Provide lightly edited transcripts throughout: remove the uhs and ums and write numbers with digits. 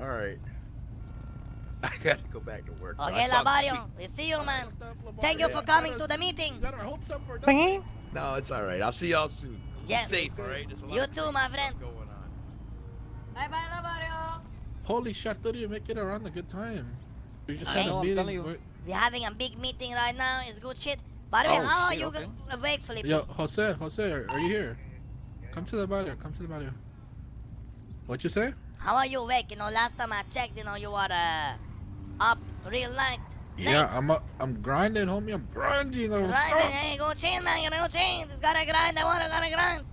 All right. I gotta go back to work. Bro. I Okay, saw the tweet. Labario, we see you, man. What up, Thank you Lamario? for Yeah. coming to the meeting. Got our hopes up for Thingy? nothing. No, it's all right. I'll see y'all soon. Keep Yes. safe, all right? There's a lot You of too, crazy my stuff friend. going on. Bye bye, Lavario. Holy shit, I thought you make it around a good time. We just I had know, a I'm meeting. telling you. We're having a big meeting right now. It's good shit. By the way, Oh, how are shit, you okay. awake, Felipe? Yo, Jose, are you here? Come to the barrio. Come to the barrio. What you say? How are you awake? You know, last time I checked, you know, you were up real late. Yeah, I'm grinding, homie. I'm grinding. I'm Grinding, stuck. hey, go change, man. You know, change. It's gotta grind. I wanna gotta grind.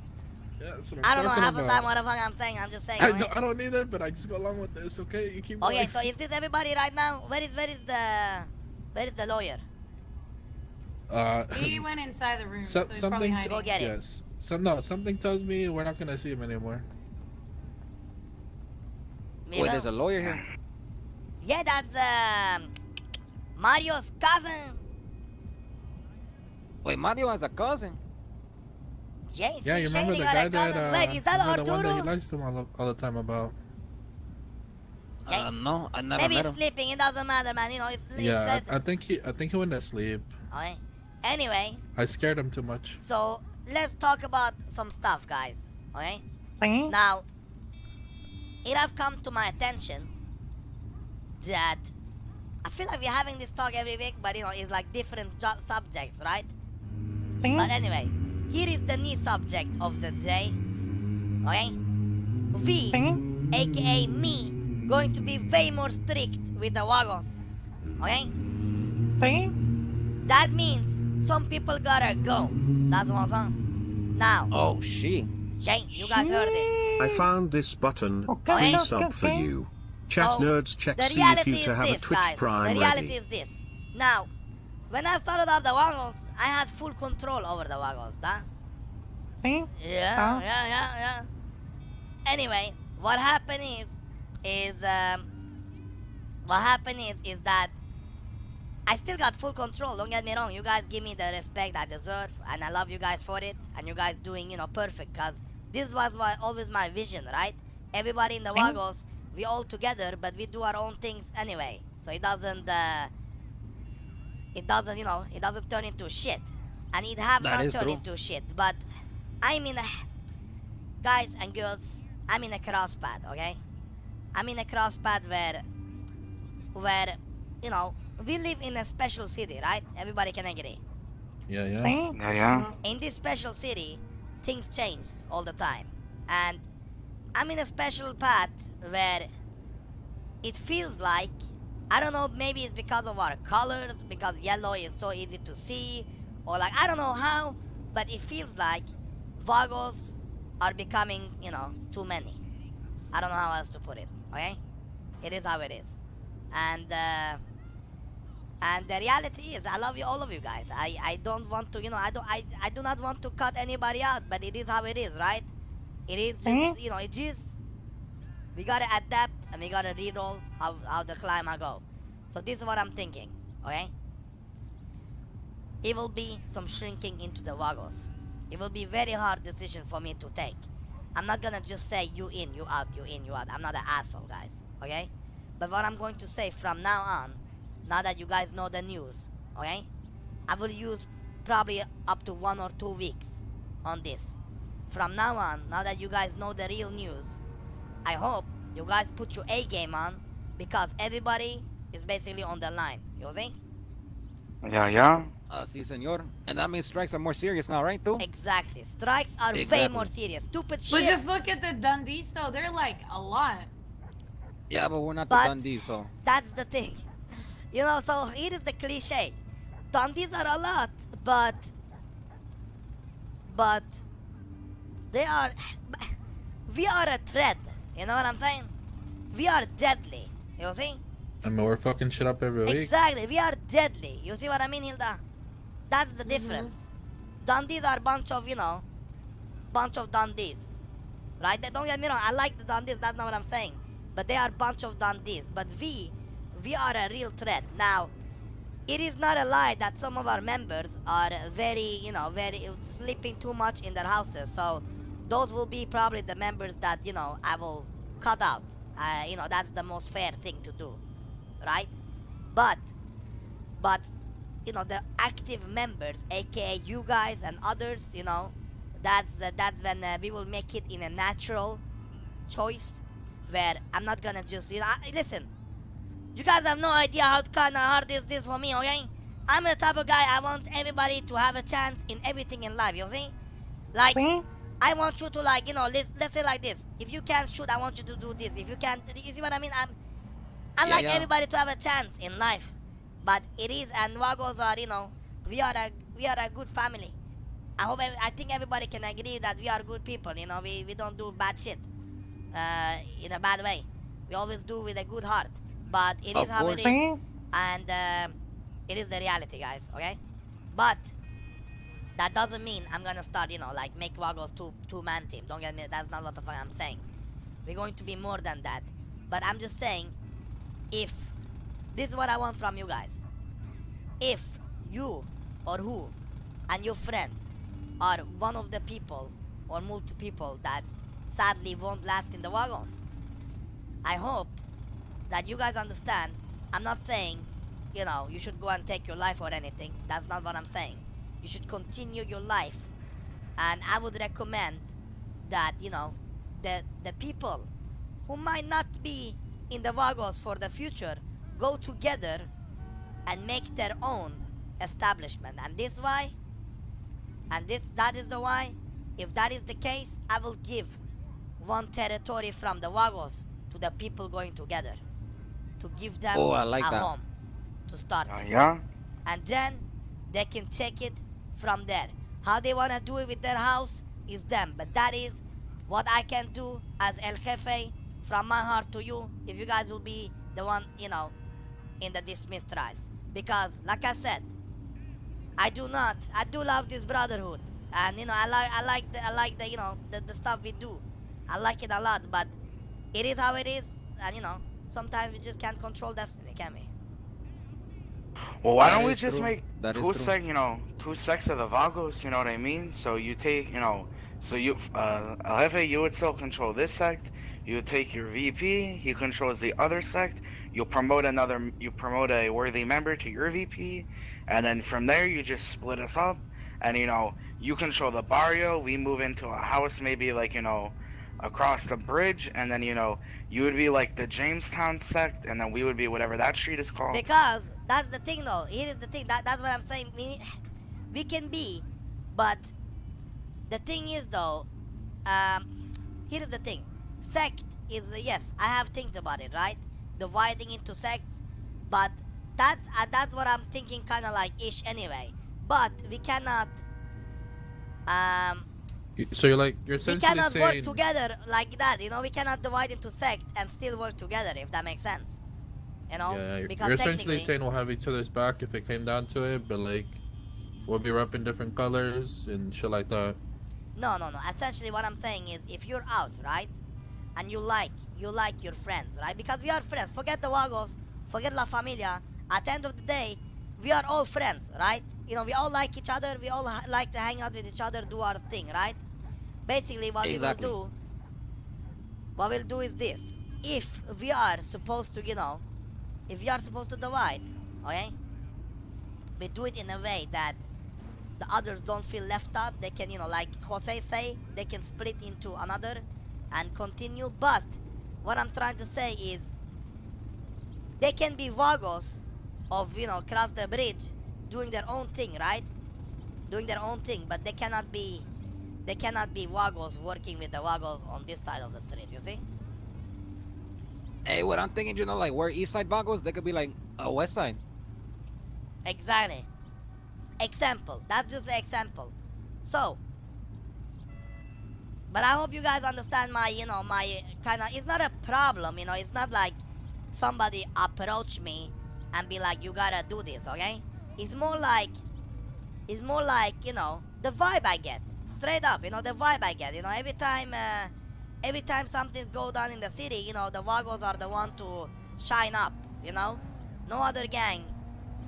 Yeah, that's what I I'm don't know talking half the about. time what the fuck I'm saying. I'm just saying. I, Okay, I don't either, but I just go along with this. Okay, you keep. okay going. so is this everybody right now? Where is the lawyer? He went inside the room, So- so he's probably something. hiding. Go get it. Yes. Something tells me we're not gonna see him anymore. You Wait, know? there's a lawyer here. Yeah, that's Mario's cousin. Wait, Mario has a cousin. Yeah, he's Yeah, you Slim remember Shady the got a guy that? cousin. Wait, is that remember the one that he Arturo? lies to him all the time about? Yeah. No, I never Maybe met he's him. sleeping. It doesn't matter, man. You know, it's Yeah, it's I think he went to sleep. okay. Anyway, I scared him too much. so let's talk about some stuff, guys. Okay. Thingy? Now, it have come to my attention that I feel like we're having this talk every week, but you know, it's like different subjects, right? But Thingy? anyway, here is the new subject of the day. Okay? We, Thingy? aka me, going to be way more strict with the wagons. Okay? Thingy? That means some people gotta go. That's what's on. Now, Oh, she. Jay, you guys heard it. I found this button. Okay, Free okay, sub for okay. you. Chat So, nerds check the see if reality you is to have a this, Twitch guys. Prime The reality ready. is this. Now, when I started off the wagons, I had full control over the wagons, huh? Thingy? Yeah, Huh? yeah. Anyway, what happened is that I still got full control. Don't get me wrong. You guys give me the respect I deserve, and I love you guys for it. And you guys doing, you know, perfect. Cause this was always my vision, right? Everybody in the Mhm. Wagos, we all together, but we do our own things anyway. So it doesn't, you know, it doesn't turn into shit, and it have That not is turned true. into shit. But I'm in a, guys and girls, I'm in a cross path, okay? I'm in a cross path where, you know, we live in a special city, right? Everybody can agree. Yeah. Thingy? Yeah. In this special city, things change all the time. And I'm in a special path where it feels like, I don't know, maybe it's because of our colors, because yellow is so easy to see, or like, I don't know how, but it feels like Vagos are becoming, you know, too many. I don't know how else to put it, okay? It is how it is. And the reality is, I love you, all of you guys. I don't want to, you know, I do not want to cut anybody out, but it is how it is, right? It is just, Mhm. you know, it just, we gotta adapt and we gotta re-roll how the climate go. So this is what I'm thinking, okay? It will be some shrinking into the Wagos. It will be very hard decision for me to take. I'm not gonna just say you in, you out, you in, you out. I'm not an asshole, guys, okay? But what I'm going to say from now on, now that you guys know the news, okay? I will use probably up to 1 or 2 weeks on this. From now on, now that you guys know the real news, I hope you guys put your A game on, because everybody is basically on the line. You think? Yeah. Si, senor. And that means strikes are more serious now, right, too? Exactly. Strikes are way Exactly. more serious. Stupid But shit. just look at the Dundees though. They're like a lot. Yeah, but we're not But- the Dundee, so. That's the thing. You know, so here is the cliche. Dundies are a lot, but they are, we are a threat. You know what I'm saying? We are deadly. You see? I mean, we're fucking shit up every week. Exactly. We are deadly. You see what I mean, Hilda? That's the difference. Dundies are bunch of, you know, bunch of Dundies. Right? Don't get me wrong. I like the Dundies. That's not what I'm saying. But they are bunch of Dundies. But we are a real threat. Now, it is not a lie that some of our members are very, you know, very sleeping too much in their houses. So those will be probably the members that, you know, I will cut out. You know, that's the most fair thing to do, right? But you know, the active members, aka you guys and others, you know, that's when we will make it in a natural choice, where I'm not gonna just, you know, listen, you guys have no idea how kind of hard is this for me, okay? I'm the type of guy, I want everybody to have a chance in everything in life, you see? Like, See? I want you to, like, you know, let's say like this. If you can't shoot, I want you to do this. If you can't, you see what I mean? I Yeah, like yeah. everybody to have a chance in life. But it is, and Wagos are, you know, we are a good family. I think everybody can agree that we are good people, you know, we don't do bad shit in a bad way. We always do with a good heart. But it is Of how it course. is, See? and it is the reality, guys, okay? But that doesn't mean I'm gonna start, you know, like make Wagos two-man team. Don't get me, that's not what the fuck I'm saying. We're going to be more than that. But I'm just saying, if this is what I want from you guys. If you or who and your friends are one of the people or multi people that sadly won't last in the wagons, I hope that you guys understand. I'm not saying, you know, you should go and take your life or anything. That's not what I'm saying. You should continue your life. And I would recommend that, you know, the people who might not be in the Vagos for the future go together and make their own establishment. And this why, and that is the why. If that is the case, I will give one territory from the Vagos to the people going together, to give them Oh, I like a that. home to start Yeah, with. yeah. And then they can take it from there. How they want to do it with their house is them, but that is what I can do as El Jefe from my heart to you, if you guys will be the one, you know, in the dismissed trials. Because like I said, I do love this brotherhood, and you know, I like the you know, the stuff we do. I like it a lot, but it is how it is, and you know, sometimes we just can't control destiny, can we? Well, why That don't we is just true. make That is two true. two sects of the Vagos? You know what I mean? So you take, you know, so you, El Jefe, you would still control this sect. You would take your VP. He controls the other sect. You promote a worthy member to your VP, and then from there you just split us up. And you know, you control the barrio. We move into a house, maybe like, you know, across the bridge, and then, you know, you would be like the Jamestown sect, and then we would be whatever that street is called. Because that's the thing, though. Here is the thing. That's what I'm saying. We can be, but the thing is, though. Here is the thing. Sect is yes. I have think about it, right? Dividing into sects, but that's what I'm thinking, kind of like ish anyway. But we cannot. So you're We essentially cannot work saying together like that. You know, we cannot divide into sect and still work together. If that makes sense. You know, yeah, because you're essentially technically- saying we'll have each other's back if it came down to it, but like we'll be repping different colors and shit like that. No. Essentially, what I'm saying is, if you're out, right, and you like your friends, right? Because we are friends. Forget the Vagos, forget La Familia. At the end of the day, we are all friends, right? You know, we all like each other. We all like to hang out with each other, do our thing, right? Basically, what Exactly. we'll do is this: if we are supposed to, you know, if we are supposed to divide, okay, we do it in a way that the others don't feel left out. They can, you know, like Jose say, they can split into another and continue. But what I'm trying to say is, they can be Vagos of, you know, cross the bridge, doing their own thing, right? Doing their own thing, but they cannot be Vagos working with the Vagos on this side of the street. You see? Hey, what I'm thinking, you know, like where East Side Vagos, they could be like a West Side. Exactly. Example. That's just an example. So, but I hope you guys understand my, you know, my kind of, it's not a problem, you know, it's not like somebody approach me and be like, you gotta do this, okay? It's more like, you know, the vibe I get. Straight up, you know, the vibe I get. You know, every time something's go down in the city, you know, the Vagos are the one to shine up, you know? No other gang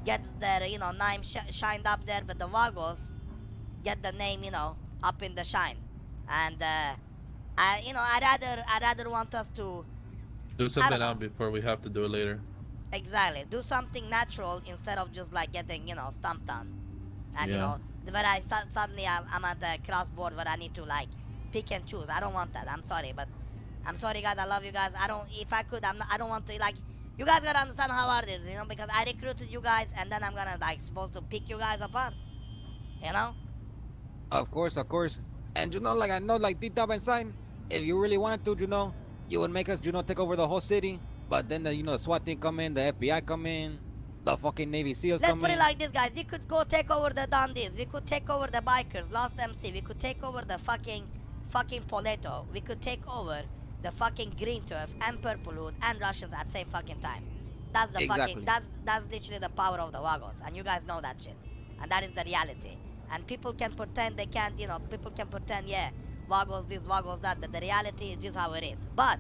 gets their, you know, name shined up there, but the Vagos get the name, you know, up in the shine. And I rather want us to Do something know. now before we have to do it later. Exactly. Do something natural instead of just like getting, stomped on. And Yeah. when suddenly I'm at the crossboard where I need to like pick and choose. I don't want that. I'm sorry, but I'm sorry, guys. I love you guys. If I could, I don't want to like. You guys gotta understand how hard it is, because I recruited you guys and then I'm gonna like supposed to pick you guys apart. You know? Of course, of course. And like I know, like deep down inside, if you really wanted to, you would make us, take over the whole city. But then the SWAT team come in, the FBI come in, the fucking Navy SEALs Let's come put in. it like this, guys. We could go take over the Dundies. We could take over the bikers, Lost MC. We could take over the fucking Poleto. We could take over the fucking Green Turf and Purplewood and Russians at the same fucking time. That's the Exactly. that's literally the power of the Vagos, and you guys know that shit. And that is the reality. And people can pretend they can't, people can pretend, yeah, Vagos this, Vagos that, but the reality is just how it is. But,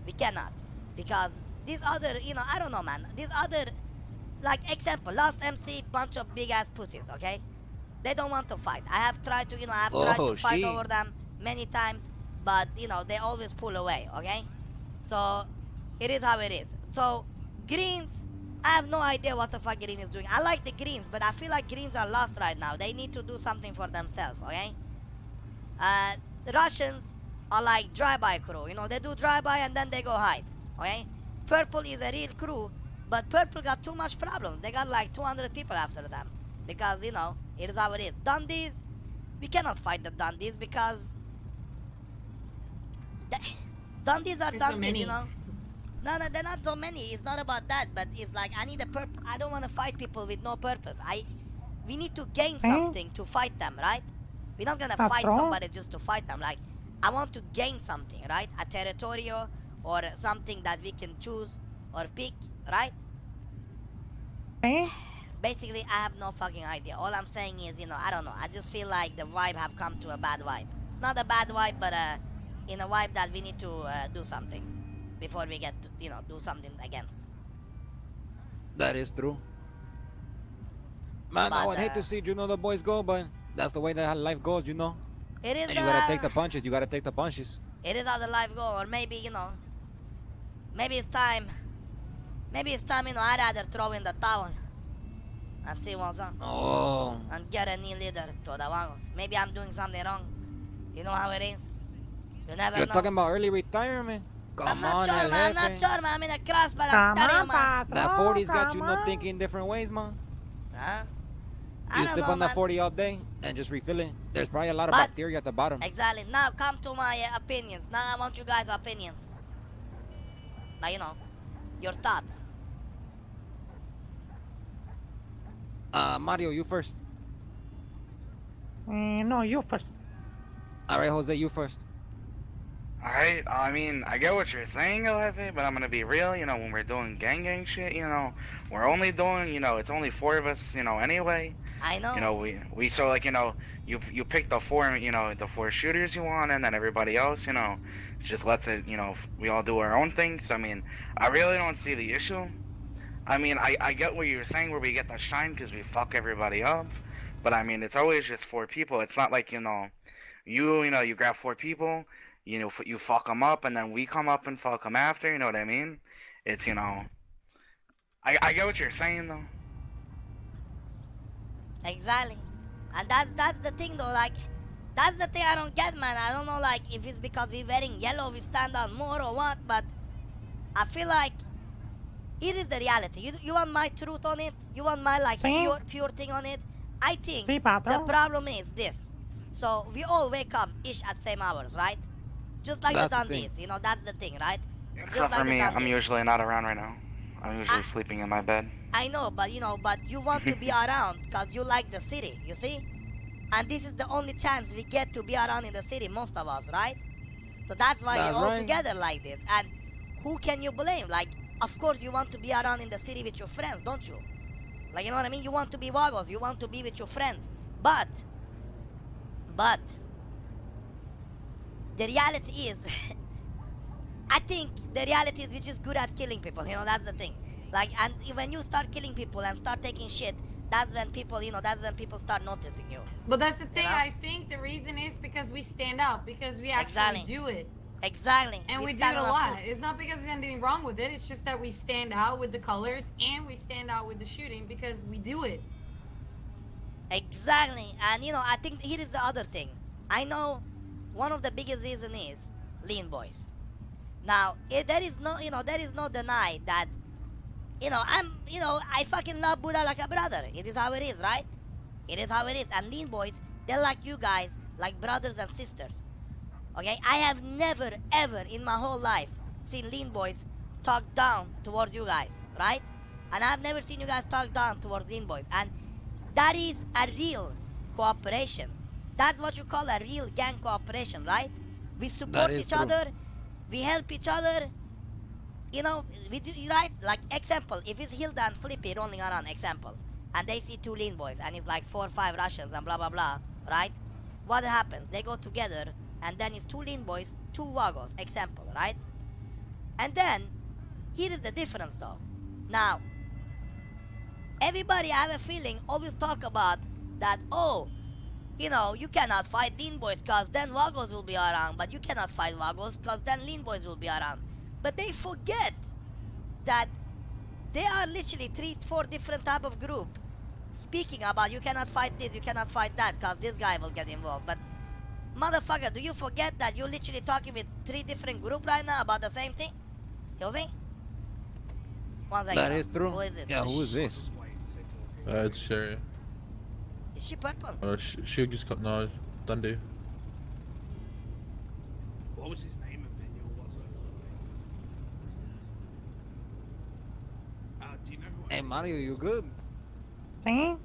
we cannot. Because these other, I don't know, man. These other, like, example, Lost MC, bunch of big ass pussies, okay? They don't want to fight. I have tried to, fight shit. over them many times, but, they always pull away, okay? So, it is how it is. So, Greens, I have no idea what the fuck Green is doing. I like the Greens, but I feel like Greens are lost right now. They need to do something for themselves, okay? The Russians are like drive-by crew. They do drive-by and then they go hide, okay? Purple is a real crew, but Purple got too much problems. They got like 200 people after them. Because, it is how it is. Dundies, we cannot fight the Dundies because... Dundies are There's so Dundies, many. No, they're not so many. It's not about that, but it's like I need a purpose. I don't want to fight people with no purpose. We need to gain something to fight them, right? We're not gonna That's fight wrong. somebody just to fight them. Like, I want to gain something, right? A territorio or something that we can choose or pick, right? See? Basically, I have no fucking idea. All I'm saying is, I don't know. I just feel like the vibe have come to a bad vibe. Not a bad vibe, but in a vibe that we need to do something before we get to, do something against. That is true. Man, I But, would hate to see, the boys go, but that's the way that life goes, It is And you gotta take the punches. You gotta take the punches. It is how the life go, or maybe, maybe it's time, I'd rather throw in the towel and see what's on, Oh. and get a new leader to the Vagos. Maybe I'm doing something wrong. You know how it is. You never You're know. talking about early retirement? I'm Come not on, sure, El man. I'm not Jefe. sure, man. I'm in a cross, but I'm Come telling you, on, man. That patrón, 40's got you come not on. thinking different ways, man. Huh? I You don't sip know, on that man. 40 all day and just refill it. There's probably a lot of But- bacteria at the bottom. Exactly. Now come to my opinions. Now I want you guys' opinions. Like, your thoughts. Mario, you first. No, you first. All right, Jose, you first. Alright, I mean, I get what you're saying, El Jefe, but I'm gonna be real, when we're doing gang shit, we're only doing, it's only 4 of us, anyway. I know. We so like, you pick the 4, the 4 shooters you want, and then everybody else, just lets it, we all do our own thing. So, I mean, I really don't see the issue. I mean, I get what you're saying where we get the shine because we fuck everybody up, but I mean, it's always just 4 people. It's not like, you grab 4 people, you fuck them up, and then we come up and fuck them after, you know what I mean? It's, I get what you're saying, though. Exactly. And that's the thing though, like, that's the thing I don't get, man. I don't know, like, if it's because we're wearing yellow, we stand out more or what, but I feel like it is the reality. You want my truth on it? You want my, like, Sí. pure thing on it? I think Sí, the patrón. problem is this. So, we all wake up ish at same hours, right? Just like That's the the thing. Dundies, that's the thing, right? Just Except like for the me, I'm Dundies. usually not around right now. I'm usually sleeping in my bed. I know, but you want to be around because you like the city, you see? And this is the only chance we get to be around in the city, most of us, right? So that's why That's we're all right. together like this. And who can you blame? Like, of course you want to be around in the city with your friends, don't you? Like, you know what I mean? You want to be Vagos, you want to be with your friends. But, the reality is, I think the reality is we're just good at killing people, that's the thing. Like, and when you start killing people and start taking shit, that's when people, start noticing you. But that's the thing. know? I think the reason is because we stand out, because we actually Exactly. do it. Exactly. And we do it stand a on our lot. foot. It's not because there's anything wrong with it. It's just that we stand out with the colors and we stand out with the shooting because we do it. Exactly. And you know, I think here is the other thing. I know one of the biggest reason is lean boys. Now, there is no, there is no deny that, I fucking love Buddha like a brother. It is how it is, right? It is how it is. And lean boys, they're like you guys, like brothers and sisters. Okay? I have never, ever in my whole life seen lean boys talk down towards you guys, right? And I've never seen you guys talk down towards lean boys. And that is a real cooperation. That's what you call a real gang cooperation, right? We support is each true. other, we help each other. We do right. Like example, if it's Hilda and Flippy rolling around, example, and they see two lean boys, and it's like 4 or 5 Russians and blah blah blah, right? What happens? They go together, and then it's 2 lean boys, 2 Wagos, example, right? And then here is the difference, though. Now, everybody, I have a feeling, always talk about that. Oh, you cannot fight lean boys because then Wagos will be around, but you cannot fight Wagos because then lean boys will be around. But they forget that they are literally 3-4 different type of group speaking about you cannot fight this, you cannot fight that because this guy will get involved. But motherfucker, do you forget that you're literally talking with 3 different group right now about the same thing? You see? One second. That is true. Who is this? Yeah, who is this? It's Sherry. Is she purple? She just got no Dundee. What was his name? Daniel? What's it? Do you know who? Hey Mario, you good? See?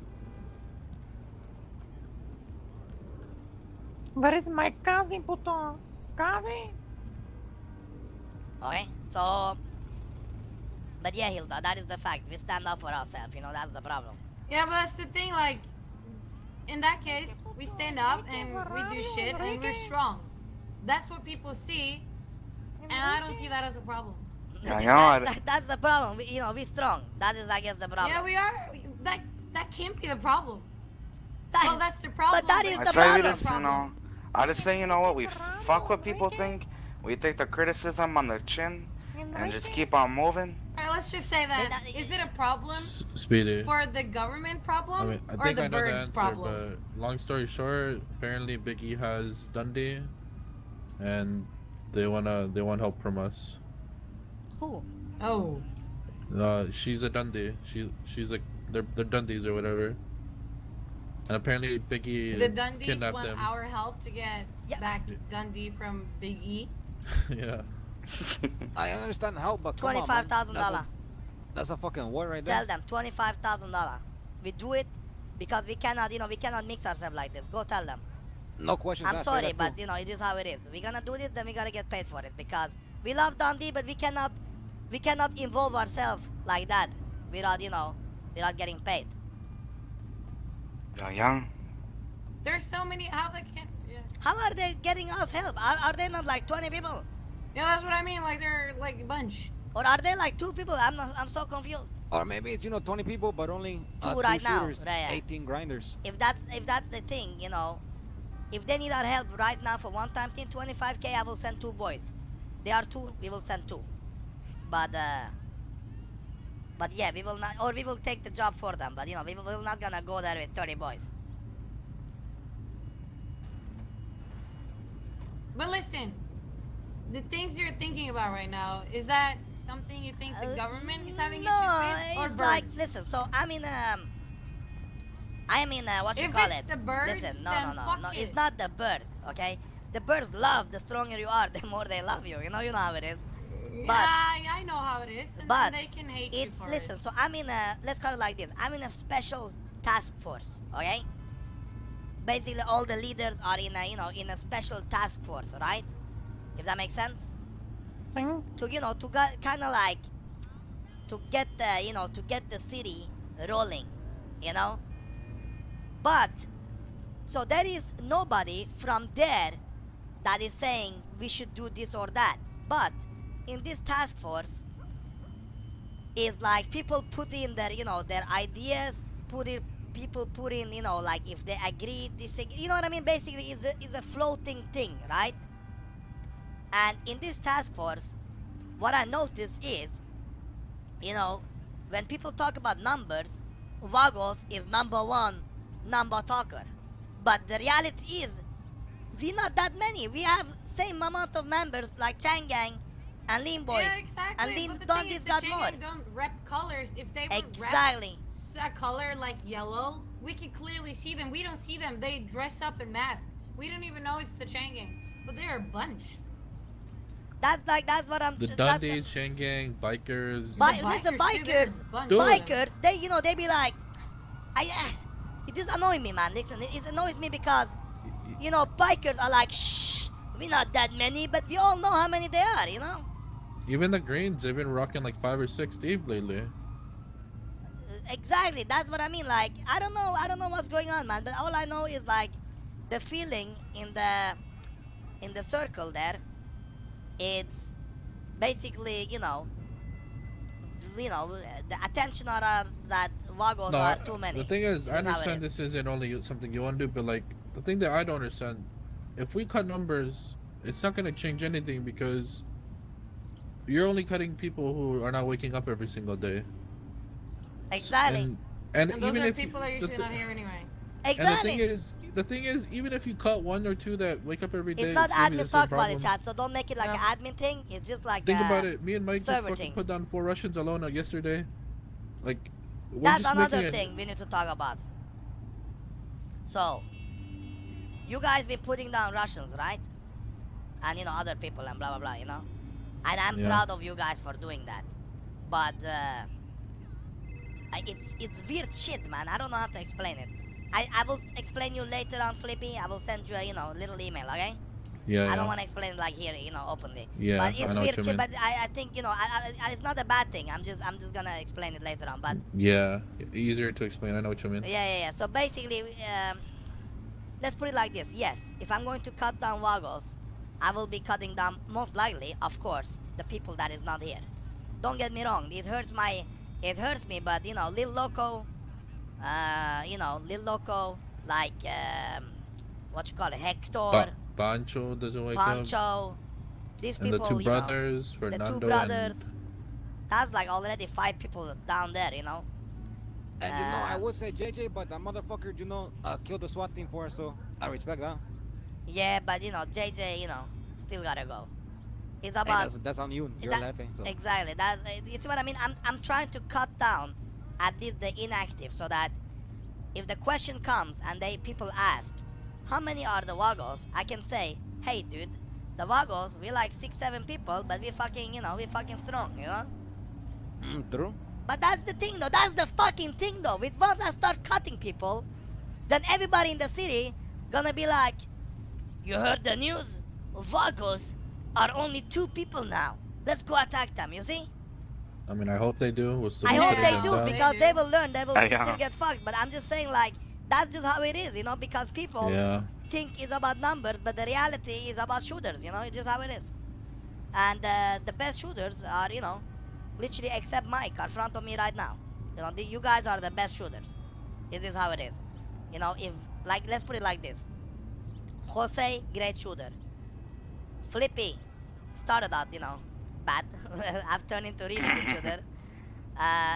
Where is my cousin, puto? Cousin? Okay, so. But yeah, Hilda, that is the fact. We stand up for ourselves, that's the problem. Yeah, but that's the thing, like, in that case, we stand up and we do shit and we're strong. That's what people see, and I don't see that as a problem. Yeah, That's the problem. We strong. That is, I guess, the problem. Yeah, we are. That can't be the problem. That- Well, that's the problem. that is I the say we problem. just, I just say, what, we fuck what people think. We take the criticism on the chin and just keep on moving. Alright, let's just say that. Then that- Is it a problem Speedy. for the government problem I mean, I or think the I know the birds answer, problem? but long story short, apparently Big E has Dundee, and they want help from us. Who? Oh. She's a Dundee. She's like they're Dundies or whatever. And apparently Big E The Dundies kidnapped want them. our help to get Yeah. back Dundee from Big E. Yeah. I understand the help, but come on, man. $25,000. That's a fucking war right there. Tell them $25,000. We do it because we cannot mix ourselves like this. Go tell them. No questions I'm asked. say sorry, that but too. it is how it is. We're gonna do this, then we gotta get paid for it because we love Dundee, but we cannot involve ourselves like that without getting paid. Yeah. There's so many. How they can? Yeah. How are they getting us help? Are they not like 20 people? Yeah, that's what I mean. Like they're like a bunch. Or are they like 2 people? I'm so confused. Or maybe it's 20 people, but only 2 right now, shooters, right, yeah. 18 grinders. If that's the thing, if they need our help right now for one time thing, 25K, I will send 2 boys. They are 2, we will send 2. But yeah, we will not, or we will take the job for them. But we will not gonna go there with 30 boys. But listen, the things you're thinking about right now, is that something you think the government is having no, issues with, or it's birds? like, listen. So I am in what you If call it's it. the birds, Listen, no, then fuck no. it. It's not the birds, okay? The birds love the stronger you are, the more they love you. You know how it is. But Yeah, I know how it is, and but then they can hate you it's for listen. it. So I'm in a, let's call it like this. I'm in a special task force, okay? Basically, all the leaders are in a special task force, right? If that makes sense. See? To kind of like to get the city rolling, But so there is nobody from there that is saying we should do this or that. But in this task force is like people put in their their ideas, people put in like if they agree, disagree, you know what I mean? Basically, is a floating thing, right? And in this task force, what I notice is, you know, when people talk about numbers, Vagos is number one number talker. But the reality is, we not that many. We have same amount of members like Changang and Lean Boys. Yeah, exactly. And Lean But the Don thing is, this the got more. Changing don't rep colors. If they would Exactly. rep a color like yellow, we can clearly see them. We don't see them. They dress up in masks. We don't even know it's the Changing. But they're a bunch. That's what I'm. The that's Dundee, Shangang, bikers. Listen, Bikers, too, there's bikers, a bunch Dude. of them. bikers. They be like, it just annoys me, man. Listen, it annoys me because, bikers are like, shh, we not that many, but we all know how many they are, Even the Greens, they've been rocking like 5 or 6 deep lately. Exactly, that's what I mean. Like, I don't know what's going on, man. But all I know is like, the feeling in the circle there. It's basically, the attention are that Vagos No, are too many. the thing is, I That's how it understand is. this isn't only something you want to do, but like, the thing that I don't understand, if we cut numbers, it's not going to change anything because you're only cutting people who are not waking up every single day. Exactly. And And those even are if people that are usually not here anyway. Exactly. And the thing is, even if you cut 1 or 2 that wake up every day, It's not gonna be the admin same talk about it, problem. chat. So don't make it like No. an admin thing. It's just like Think about it. Me and Mike just server fucking thing. put down 4 Russians alone yesterday. Like, we're That's just another making it- thing we need to talk about. So, you guys been putting down Russians, right? And other people and blah blah blah, And I'm Yeah. proud of you guys for doing that. But it's weird shit, man. I don't know how to explain it. I will explain you later on, Flippy. I will send you a little email, okay? Yeah, I yeah. don't want to explain it like here, openly. Yeah, but it's I know what weird you shit. mean. But I think it's not a bad thing. I'm just gonna explain it later on. But Yeah, easier to explain. I know what you mean. yeah. So basically, let's put it like this. Yes, if I'm going to cut down Vagos, I will be cutting down most likely, of course, the people that is not here. Don't get me wrong. It hurts me. But Lil Loco, Lil Loco, like what you call it, Hector, Pancho doesn't wake up. Pancho, these And the people, 2 brothers, the Fernando. two brothers. That's like already 5 people down there, And I would say JJ, but that motherfucker, killed the SWAT team for us, so I respect that. Yeah, but JJ, still gotta go. It's Hey, about that's on you. You're that- laughing, so. exactly that. You see what I mean? I'm trying to cut down at least the inactive, so that if the question comes and people ask, how many are the Vagos? I can say, hey, dude, the Vagos, we like 6-7 people, but we fucking strong, True. But that's the thing, though. That's the fucking thing, though. With once I start cutting people, then everybody in the city gonna be like, you heard the news? Vagos are only 2 people now. Let's go attack them, you see? I mean, I hope they do. We'll still I be hope putting they them do, down. because They they do. will learn, they will Yeah. still get fucked. But I'm just saying, like, that's just how it is, because people Yeah. think it's about numbers, but the reality is about shooters, it's just how it is. And the best shooters are, literally except Mike are in front of me right now. You guys are the best shooters. This is how it is. If, like, let's put it like this. Jose, great shooter. Flippy started out, bad. I've turned into really good shooter.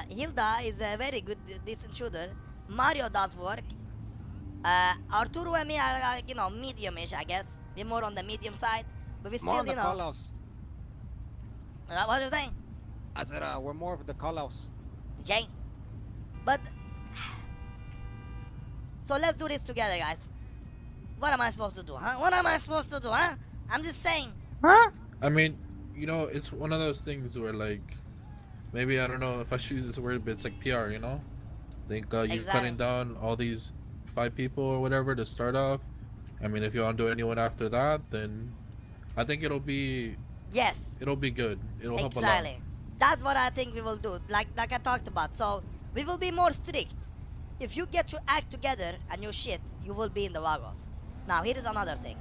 Hilda is a very good, decent shooter. Mario does work. Arturo and me are, medium-ish, I guess. We're more on the medium side. But we More still, on the call-outs. what are you saying? I said we're more of the call-outs. Jay. But so let's do this together, guys. What am I supposed to do, huh? What am I supposed to do, huh? I'm just saying. Huh? I mean, it's one of those things where, like, maybe, I don't know if I should use this word, but it's like PR, Think you're Exactly. cutting down all these 5 people or whatever to start off. I mean, if you want to do anyone after that, then I think it'll be Yes. good. It'll help a lot. Exactly. That's what I think we will do. Like I talked about. So we will be more strict. If you get your act together and your shit, you will be in the Vagos. Now here is another thing.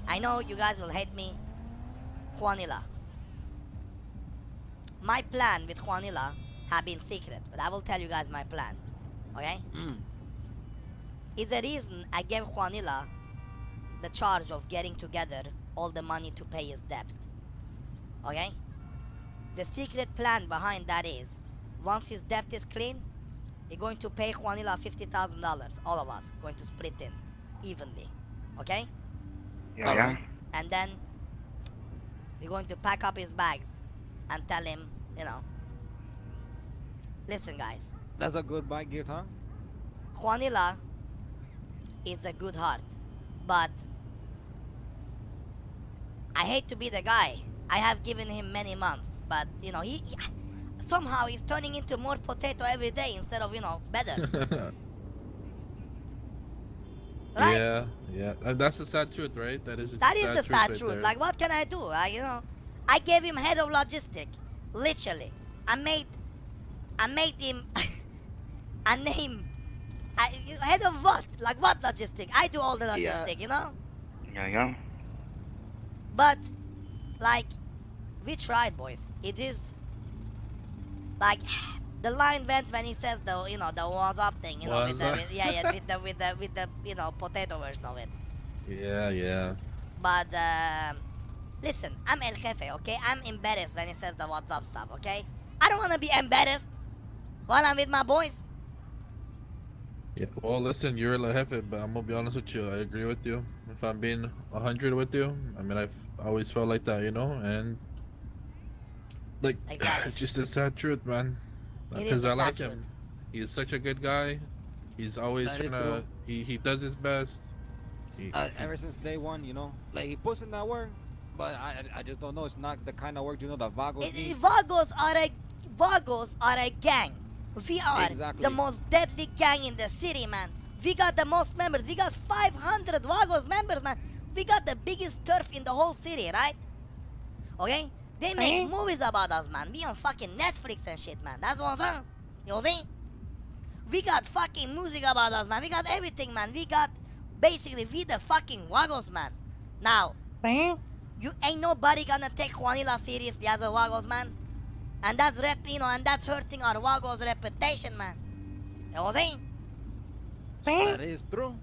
I know you guys will hate me. Juanilla. My plan with Juanilla have been secret, but I will tell you guys my plan. Okay? Is the reason I gave Juanilla the charge of getting together all the money to pay his debt. Okay? The secret plan behind that is, once his debt is clean, we're going to pay Juanila $50,000. All of us going to split in evenly. Okay? Yeah, All yeah. right. And then we're going to pack up his bags and tell him, you know, listen, guys, That's a good buy gift, huh? Juanila is a good heart, but I hate to be the guy. I have given him many months, but you know, he somehow he's turning into more potato every day instead of, you know, better. Right? Yeah, yeah. That's the sad truth, right? That is. That is the sad right truth. there. Like, what can I do? You know, I gave him head of logistic, literally. I made him a name. Head of what? Like what logistic? I do all the logistic, Yeah. you know. Yeah, yeah. But like, we tried, boys. It is like the line went when he says the, you know, the was up thing, you know, with Was the, up? yeah, with the you know, potato version of it. Yeah, yeah. But listen, I'm El Jefe, okay? I'm embarrassed when he says the what's up stuff, okay? I don't wanna be embarrassed while I'm with my boys. Yeah. Well, listen, you're a Jefe, but I'm gonna be honest with you. I agree with you. If I'm being 100 with you, I mean, I've always felt like that, you know, and like Exactly. it's just a sad truth, man. It is Because a I sad like him. truth. He's such a good guy. He's always That is trying to. true. He does his best. He, Ever since day one, you know, like he puts in that work, but I just don't know. It's not the kind of work, you know, that Vagos need. Vagos are a gang. We are Exactly. the most deadly gang in the city, man. We got the most members. We got 500 Vagos members, man. We got the biggest turf in the whole city, right? Okay? They make Eh? movies about us, man. We on fucking Netflix and shit, man. That's what I'm saying. You know what I'm saying? We got fucking music about us, man. We got everything, man. We got, basically, we the fucking Vagos, man. Now, See? you ain't nobody gonna take Juanila seriously as a Vagos, man. And that's and that's hurting our Vagos reputation, man. You know what I'm saying? See? That is true.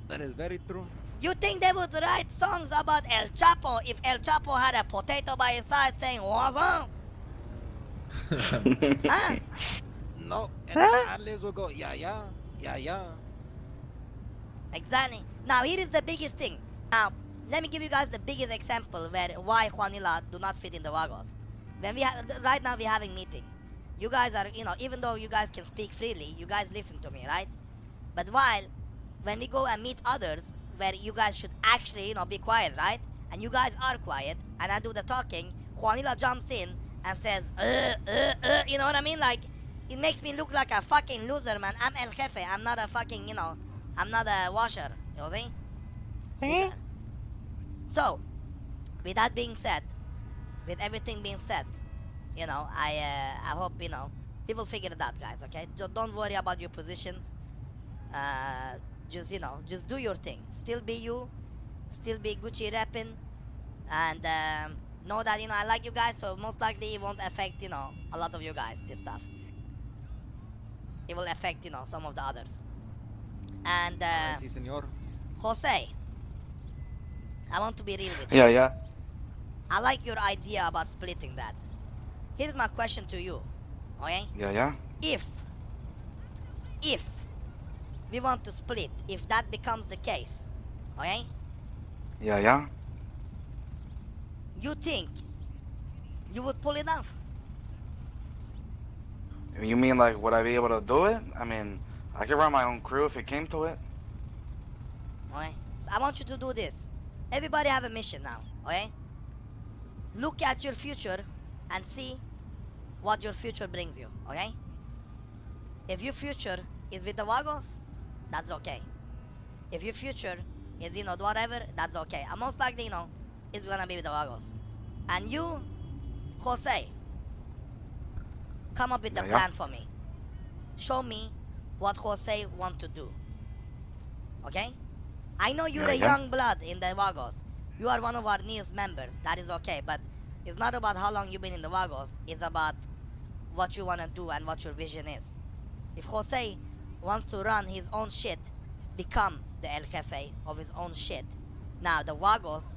That is very true. You think they would write songs about El Chapo if El Chapo had a potato by his side saying, what's up? Huh? No, and Huh? ad libs will go, yeah, yeah, yeah, yeah. Exactly. Now, here is the biggest thing. Now, let me give you guys the biggest example why Juanila do not fit in the Vagos. When right now we're having meeting. You guys are, you know, even though you guys can speak freely, you guys listen to me, right? But when we go and meet others, where you guys should actually, you know, be quiet, right? And you guys are quiet, and I do the talking, Juanila jumps in and says, you know what I mean? Like, it makes me look like a fucking loser, man. I'm El Jefe. I'm not a fucking, you know, I'm not a washer. You know what I'm saying? See? So, with that being said, with everything being said, you know, I hope, you know, people figure it out, guys, okay? Don't worry about your positions. Just, you know, just do your thing. Still be you. Still be Gucci rapping. And know that, you know, I like you guys, so most likely it won't affect, you know, a lot of you guys, this stuff. It will affect, you know, some of the others. And, Si, senor. Jose, I want to be real with you. Yeah, yeah. I like your idea about splitting that. Here's my question to you, okay? Yeah, yeah. If we want to split, if that becomes the case, okay? Yeah, yeah. You think you would pull it off? You mean like would I be able to do it? I mean, I could run my own crew if it came to it. Okay? So I want you to do this. Everybody have a mission now, okay? Look at your future and see what your future brings you, okay? If your future is with the Vagos, that's okay. If your future is, you know, whatever, that's okay. And most likely, you know, it's gonna be with the Vagos. And you, Jose, come up with the Yeah, yeah. plan for me. Show me what Jose want to do. Okay? I know you're Yeah, a yeah. young blood in the Vagos. You are one of our newest members. That is okay. But it's not about how long you've been in the Vagos. It's about what you want to do and what your vision is. If Jose wants to run his own shit, become the El Jefe of his own shit. Now, the Vagos,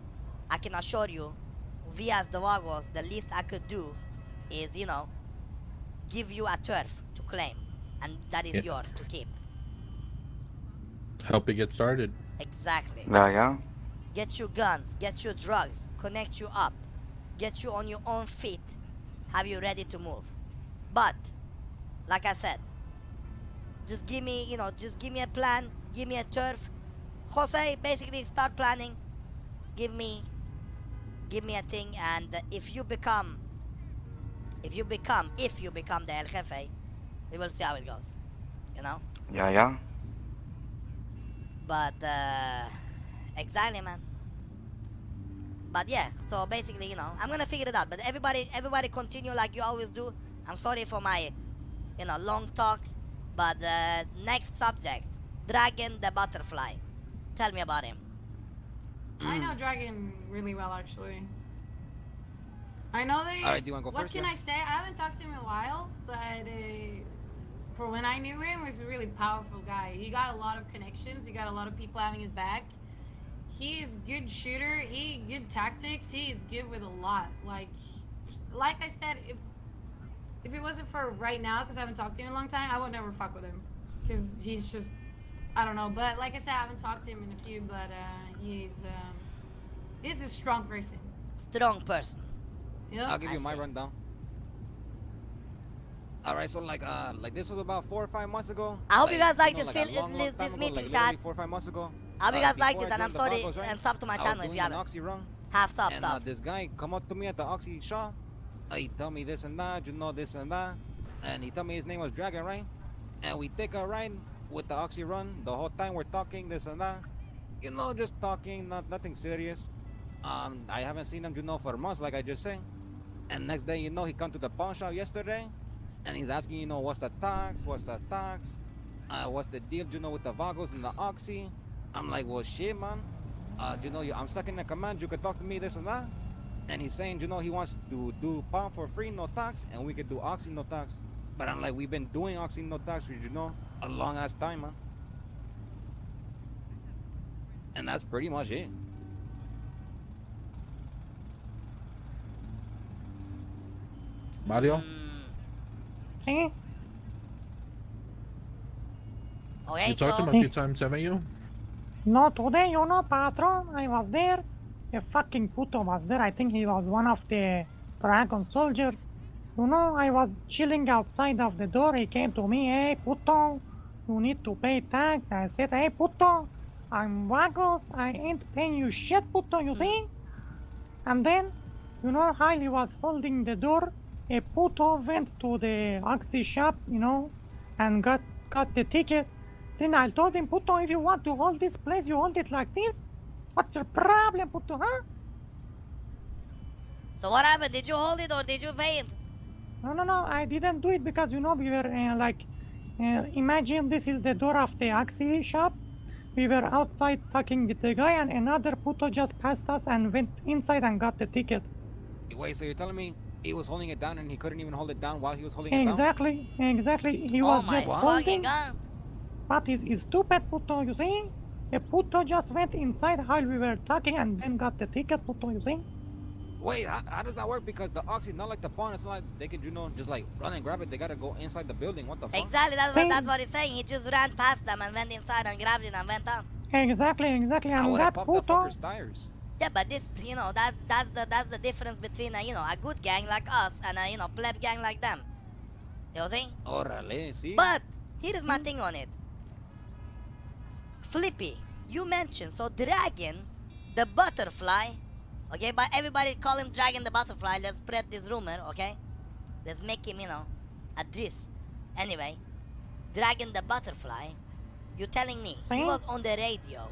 I can assure you, we as the Vagos, the least I could do is, you know, give you a turf to claim, and that is Yeah. yours to keep. Help you get started. Exactly. Yeah. Get you guns, get you drugs, connect you up, get you on your own feet, have you ready to move. But, like I said, just give me, you know, just give me a plan, give me a turf. Jose, basically start planning. Give me a thing, and if you become the El Jefe, we will see how it goes. You know? Yeah. But exactly, man. But yeah, so basically, you know, I'm gonna figure it out. But everybody continue like you always do. I'm sorry for my, you know, long talk. But next subject, Dragon the Butterfly. Tell me about him. I know Dragon really well, actually. I know that he's... Alright, do you wanna go what first, can yeah? I say? I haven't talked to him in a while, but for when I knew him, he was a really powerful guy. He got a lot of connections. He got a lot of people having his back. He is good shooter. He good tactics. He is good with a lot. Like I said, if it wasn't for right now, because I haven't talked to him in a long time, I would never fuck with him. Because he's just, I don't know. But like I said, I haven't talked to him in a few, but he's a strong person. Strong person. Yep. I'll give you I my see. rundown. All right, so like this was about 4 or 5 months ago. I hope you guys like know, this a film- long, this- long this time ago, meeting, like chat. literally 4 or 5 months ago. I hope you guys like before this, I and I'm joined the sorry, Vagos, right, and sub to my I was channel if doing you an haven't. Oxy run, Half sub, and sub. this guy come up to me at the Oxy shop. He tell me this and that, you know, this and that, and he told me his name was Dragon, right? And we take a ride with the Oxy run. The whole time we're talking this and that, you know, just talking, nothing serious. I haven't seen him, you know, for months, like I just said. And next day, you know, he come to the pawn shop yesterday, and he's asking, you know, what's the tax? What's the deal, you know, with the Vagos and the Oxy? I'm like, well, shit, man. You know, I'm stuck in the command. You could talk to me, this and that. And he's saying, you know, he wants to do pawn for free, no tax, and we could do Oxy, no tax. But I'm like, we've been doing Oxy, no tax, you know, a long ass time, man. And that's pretty much it. Mario? See? Okay, You talked to so him a few times, haven't you? No, today, you know, patron, I was there. A fucking puto was there. I think he was one of the Dragon soldiers. You know, I was chilling outside of the door. He came to me, hey, puto, you need to pay tax. I said, hey, puto, I'm Vagos. I ain't paying you shit, puto, you see? And then, you know, while he was holding the door, a puto went to the Oxy shop, you know, and got the ticket. Then I told him, puto, if you want to hold this place, you hold it like this. What's your problem, puto, huh? so what happened? Did you hold it or did you pay it? No, I didn't do it because, you know, we were imagine this is the door of the Oxy shop. We were outside talking with the guy, and another puto just passed us and went inside and got the ticket. Wait, so you're telling me he was holding it down and he couldn't even hold it down while he was holding it down? Exactly. He Oh was my just fucking holding, god. but he's stupid, puto, you see? A puto just went inside while we were talking and then got the ticket, puto, you see? Wait, how does that work? Because the Oxy, not like the pawn, it's not like they could, you know, just like run and grab it. They gotta go inside the building. What the fuck? Exactly, that's Same. what he's saying. He just ran past them and went inside and grabbed it and went out. Exactly. I And would have that popped that puto, fucker's tires. Yeah, but this, you know, that's the difference between you know, a good gang like us and a, you know, pleb gang like them. You know what I'm saying? Órale, sí. But here is my thing on it. Flippy, you mentioned so Dragon, the butterfly, okay? But everybody call him Dragon the butterfly. Let's spread this rumor, okay? Let's make him, you know, a diss. Anyway, Dragon the butterfly, you telling me he was on the radio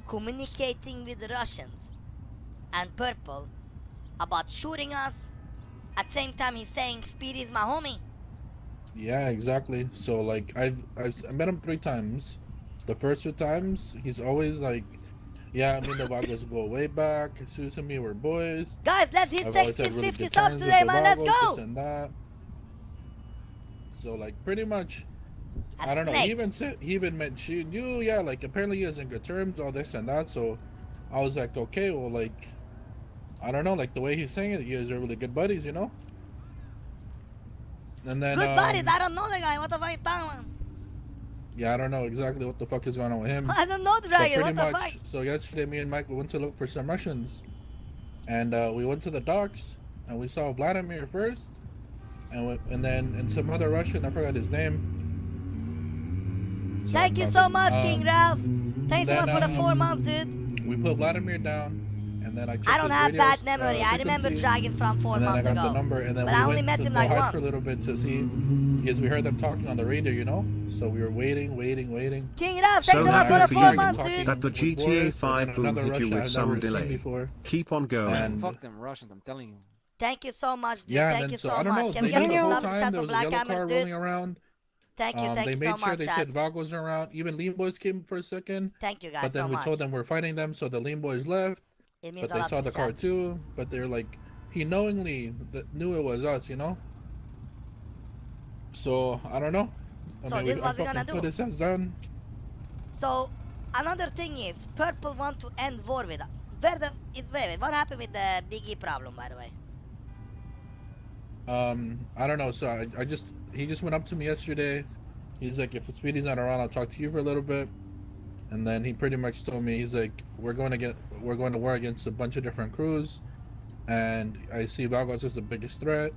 communicating with the Russians and Purple about shooting us. At the same time, he's saying Speedy's my homie. Yeah, exactly. So like I met him 3 times. The first 2 times, he's always like, yeah, I mean the Vagos go way back. Susan and me were boys. Guys, let's hit I've always had 1650 really good subs times with today, the man. Let's Vagos, go. this and that. So like pretty much, A I don't know. snake. He even mentioned you, yeah. Like apparently he is in good terms, all this and that. So I was like, okay, well, like, I don't know, like the way he's saying it, you guys are really good buddies, you know. And then Good buddies. I don't know the guy. What the fuck you talking about? yeah, I don't know exactly what the fuck is going on with him. I don't know So Dragon. pretty What the much, fuck? so yesterday me and Mike we went to look for some Russians, and we went to the docks and we saw Vladimir first, and then some other Russian, I forgot his name. Thank you so much, King Ralph. Thanks so then, much for the 4 months, dude. We put Vladimir down, and then I checked I don't his have radio, bad memory. I remember frequency, Dragon from 4 and then I months got the ago. number, and then But we I only went met to him go like hide once. for a little bit to see, because we heard them talking on the radio, you know. So we were waiting. King Ralph, So thanks so much happy for the for 4 you months, talking dude. that the with GTA Boris, and 5 then boom another hit you Russian with I've some never seen delay. before. Keep on going. And- Fuck them Russians, I'm telling you. Thank you so much, dude. Yeah, Thank and you then so so I don't know. much. Can They we get knew some the whole love time shots there of was a Black yellow Hammers, car dude? rolling around. Thank you They so made sure much, they chat. said Vagos are around. Even Lean Boys came for a second, Thank you guys but then so we much. told them we're fighting them, so the Lean Boys left. It means But a they lot saw to the me, car chat. too. But they're like, he knowingly knew it was us, you know. So I don't know. So I this is what we're fucking gonna do. put his ass down. So another thing is, Purple want to end war with us. Wait, what happened with the Big E problem, by the way? I don't know. So he just went up to me yesterday. He's like, if Speedy's not around, I'll talk to you for a little bit. And then he pretty much told me, he's like, we're going to war against a bunch of different crews, and I see Vagos as the biggest threat.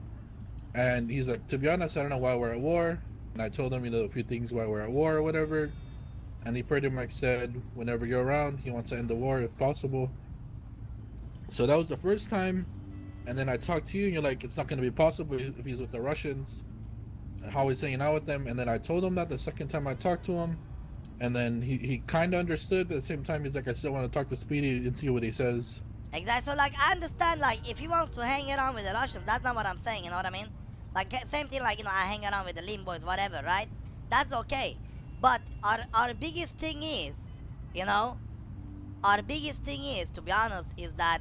And he's like, to be honest, I don't know why we're at war. And I told him, you know, a few things why we're at war or whatever. And he pretty much said, whenever you're around, he wants to end the war if possible. So that was the first time. And then I talked to you, and you're like, it's not going to be possible if he's with the Russians. How he's hanging out with them. And then I told him that the second time I talked to him. And then he kind of understood, but at the same time, he's like, I still want to talk to Speedy and see what he says. Exactly. So like, I understand, like, if he wants to hang around with the Russians, that's not what I'm saying. You know what I mean? Like, same thing. Like, you know, I hang around with the Lean Boys, whatever, right? That's okay. But our biggest thing is, you know, our biggest thing is, to be honest, is that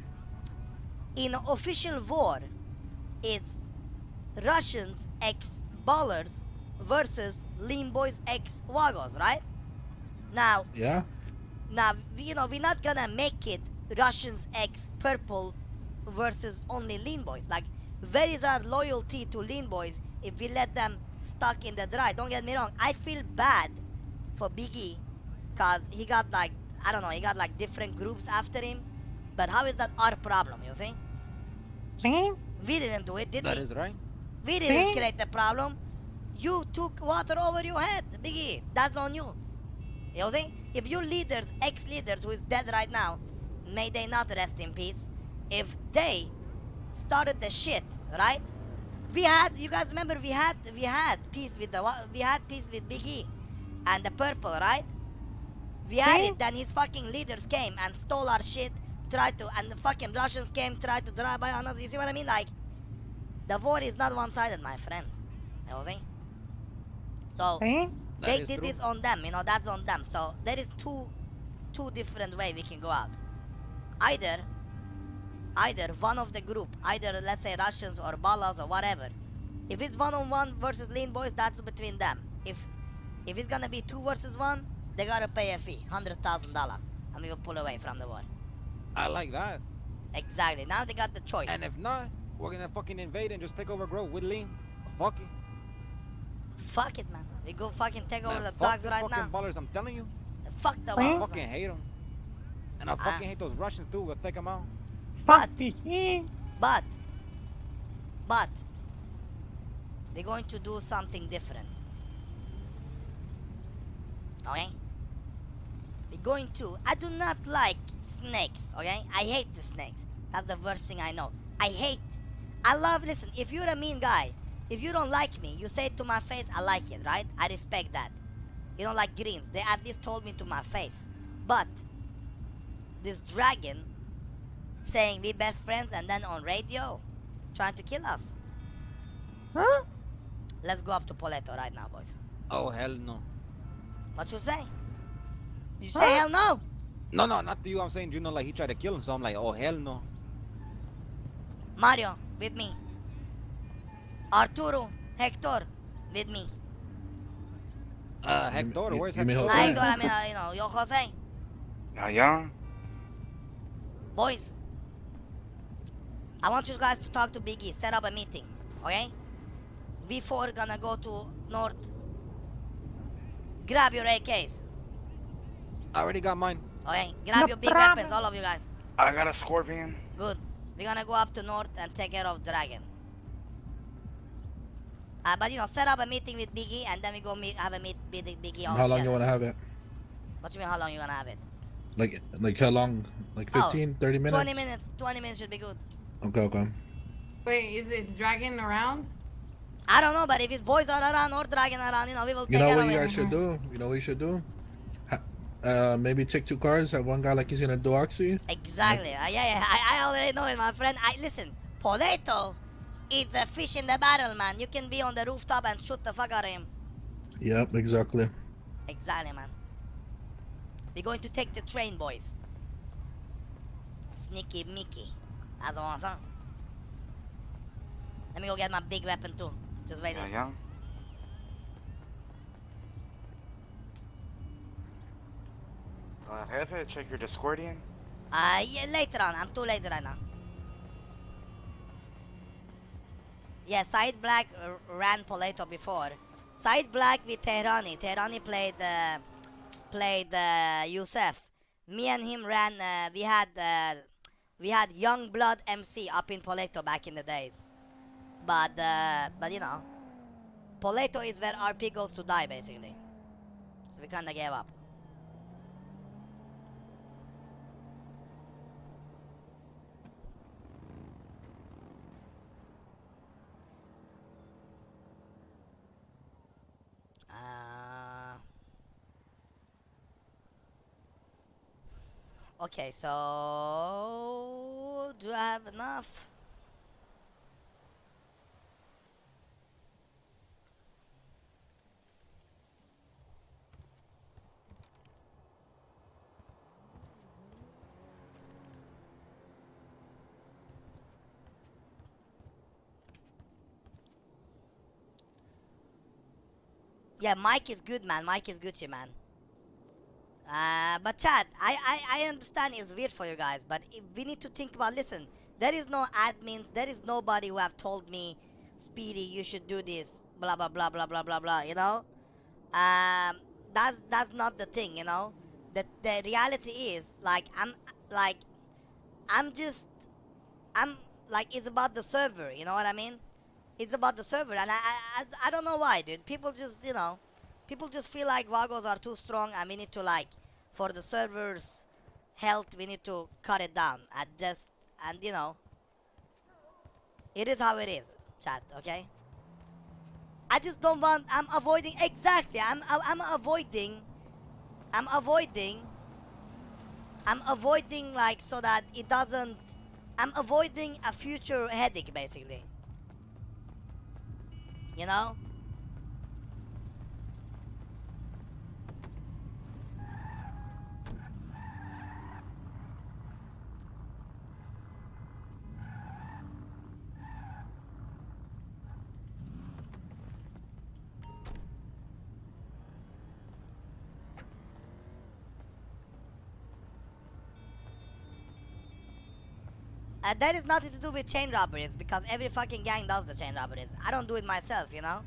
in official war, it's Russians ex Ballers versus Lean Boys ex Vagos, right? Now, Yeah? you know, we're not gonna make it Russians ex Purple versus only Lean Boys. Like, where is our loyalty to Lean Boys if we let them stuck in the dry? Don't get me wrong, I feel bad for Biggie, cause he got like, I don't know, he got like different groups after him. But how is that our problem, you see? See? We didn't do it, did That we? is right. We didn't See? create the problem. You took water over your head, Biggie. That's on you. You see? If your leaders, ex-leaders who is dead right now, may they not rest in peace, if they started the shit, right? We had, you guys remember, we had peace with Big E and the Purple, right? We had See? it, then his fucking leaders came and stole our shit, and the fucking Russians came, tried to drive by on us. You see what I mean? Like, the war is not one-sided, my friend. You see? So, See? That they is did true. this on them, you know, that's on them. So there is two different ways we can go out. Either one of the group, either let's say Russians or Ballas or whatever. If it's 1-on-1 versus Lean Boys, that's between them. If it's gonna be 2 versus 1, they gotta pay a fee, $100,000, and we will pull away from the war. I like that. Exactly. Now they got the choice. And if not, we're gonna fucking invade and just take over Grove with Lean. Fuck it. Fuck it, man. We go fucking take over Man, the fuck dogs the right fucking now. ballers, I'm telling you. Fuck the Well, I war. fucking hate them. And I fucking hate those Russians too. We'll take them out. Fuck But- Big E. But they're going to do something different. Okay? We're going to. I do not like snakes, okay? I hate the snakes. That's the worst thing I know. Listen, if you're a mean guy, if you don't like me, you say it to my face, I like it, right? I respect that. You don't like greens. They at least told me to my face. But this dragon saying we best friends and then on radio trying to kill us. Huh? Let's go up to Poleto right now, boys. Oh, hell no. What you say? You say hell no? No, not to you. I'm saying, you know, like he tried to kill him. So I'm like, oh, hell no. Mario, with me. Arturo, Hector, with me. Hector, you- where's you mean Hector? Jose? Hector, I mean, yo Jose. Yeah. Boys, I want you guys to talk to Biggie. Set up a meeting, okay? V4 gonna go to north. Grab your AKs, I already got mine. okay? Grab No your big problem. weapons, all of you guys. I got a scorpion. Good. We're gonna go up to north and take care of Dragon. But you know, set up a meeting with Biggie and then we go have a meet with Biggie all How long you together. want to have it? What you mean, how long you gonna have it? Like how long? Like 15, 30 minutes? 20 minutes. 20 minutes should be good. Okay. Wait, is Dragon around? I don't know, but if his boys are around or Dragon around, you know, we will You take know care what of you it. guys should do? You know what you should do? Maybe take 2 cars. Have one guy like he's gonna do Oxy. Exactly. Yeah. I already know it, my friend. Listen, Poleto is a fish in the barrel, man. You can be on the rooftop and shoot the fuck out of him. Yep, exactly. Exactly, man. We're going to take the train, boys. Sneaky Mickey. That's what I'm saying. Let me go get my big weapon too. Just wait here. Yeah. Have it. Check your Discordian. Yeah, later on. I'm too lazy right now. Yeah, Side Black ran Poleto before. Side Black with Tehrani. Tehrani played Yusef. Me and him ran. We had Young Blood MC up in Poleto back in the days. But you know, Poleto is where RP goes to die basically. So we kinda gave up. Okay, so do I have enough? Yeah, Mike is good, man. Mike is Gucci, man. But Chad, I understand it's weird for you guys, but we need to think about, listen, there is no admins, there is nobody who have told me, Speedy, you should do this, blah, blah, blah, blah, blah, blah, blah, you know? That's not the thing, you know? The reality is, like, it's about the server, you know what I mean? It's about the server, and I don't know why, dude. People just feel like Vagos are too strong, and we need to, like, for the server's health, we need to cut it down. And you know, it is how it is, chat. Okay. I just don't want. I'm avoiding exactly. I'm avoiding like so that it doesn't. I'm avoiding a future headache, basically. You know? That is nothing to do with chain robberies, because every fucking gang does the chain robberies. I don't do it myself, you know?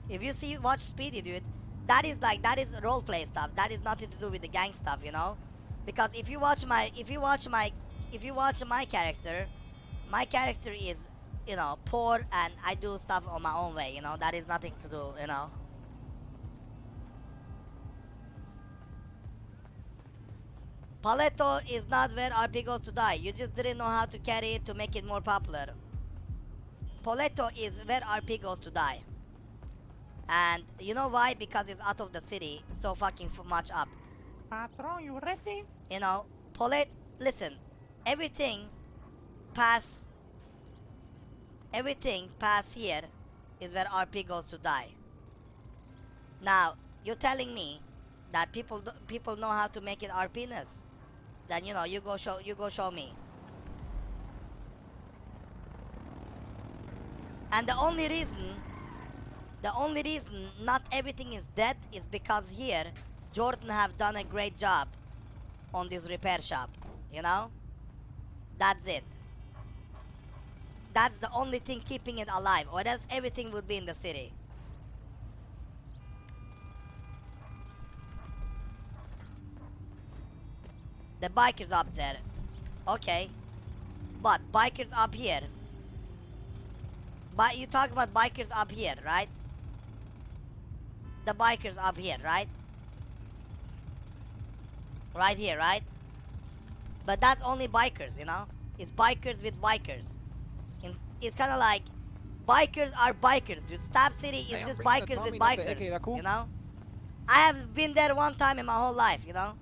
If you watch Speedy, dude, that is roleplay stuff. That is nothing to do with the gang stuff, you know? Because if you watch my character, my character is, you know, poor, and I do stuff on my own way, you know? That is nothing to do, you know? Paletto is not where RP goes to die. You just didn't know how to carry it to make it more popular. Poletto is where RP goes to die. And you know why? Because it's out of the city, so fucking much up. Patron, you ready? You know, listen, everything past here is where RP goes to die. Now, you're telling me that people know how to make it RP-ness. Then, you know, you go show me. And the only reason not everything is dead is because here Jordan have done a great job on this repair shop, you know? That's it. That's the only thing keeping it alive, or else everything would be in the city. The bikers up there. Okay. But bikers up here. But you talk about bikers up here, right? The bikers up here, right? Right here, right? But that's only bikers, you know? It's bikers with bikers. It's kind of like bikers are bikers, dude. Stab City is Hey, I'm just bringing the bikers with Tommy, not the bikers, AK, that cool? you know? I have been there one time in my whole life, you know?